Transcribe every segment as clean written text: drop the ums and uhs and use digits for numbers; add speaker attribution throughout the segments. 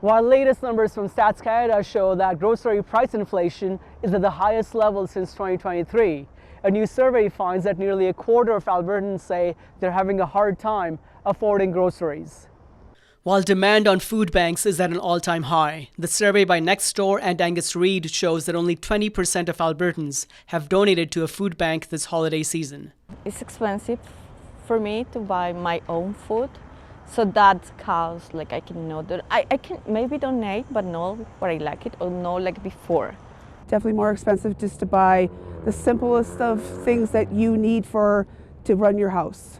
Speaker 1: While latest numbers from Stats Canada show that grocery price inflation is at the highest level since 2023, a new survey finds that nearly a quarter of Albertans say they're having a hard time affording groceries. While demand on food banks is at an all-time high, the survey by Nextdoor and Angus Reid shows that only 20% of Albertans have donated to a food bank this holiday season.
Speaker 2: It's expensive for me to buy my own food, so that costs like I can know that I can maybe donate, but not where I like it or not like before.
Speaker 3: Definitely more expensive just to buy the simplest of things that you need to run your house.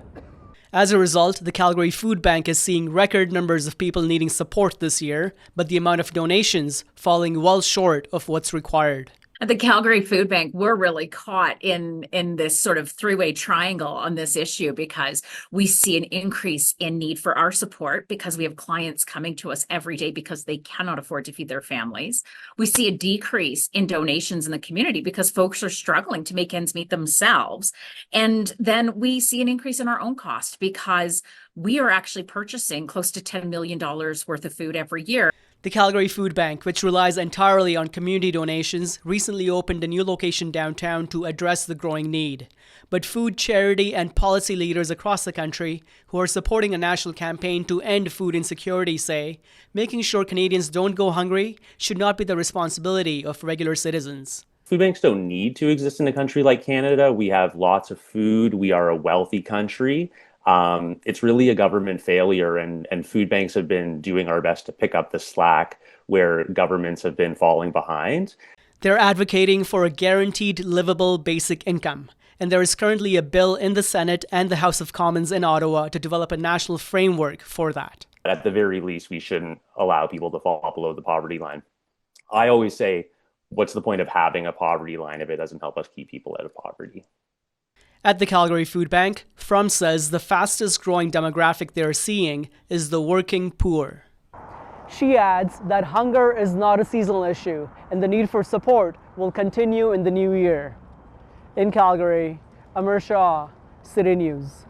Speaker 1: As a result, the Calgary Food Bank is seeing record numbers of people needing support this year, but the amount of donations falling well short of what's required.
Speaker 4: At the Calgary Food Bank, we're really caught in this sort of three-way triangle on this issue because we see an increase in need for our support because we have clients coming to us every day because they cannot afford to feed their families. We see a decrease in donations in the community because folks are struggling to make ends meet themselves. And then we see an increase in our own cost because we are actually purchasing close to $10 million worth of food every year.
Speaker 1: The Calgary Food Bank, which relies entirely on community donations, recently opened a new location downtown to address the growing need. But food charity and policy leaders across the country who are supporting a national campaign to end food insecurity say making sure Canadians don't go hungry should not be the responsibility of regular citizens.
Speaker 5: Food banks don't need to exist in a country like Canada. We have lots of food. We are a wealthy country. It's really a government failure, and food banks have been doing our best to pick up the slack where governments have been falling behind.
Speaker 1: They're advocating for a guaranteed livable basic income, and there is currently a bill in the Senate and the House of Commons in Ottawa to develop a national framework for that.
Speaker 5: At the very least, we shouldn't allow people to fall below the poverty line. I always say, what's the point of having a poverty line if it doesn't help us keep people out of poverty?
Speaker 1: At the Calgary Food Bank, Frum says the fastest growing demographic they're seeing is the working poor. She adds that hunger is not a seasonal issue and the need for support will continue in the new year. In Calgary, Amar Shah, City News.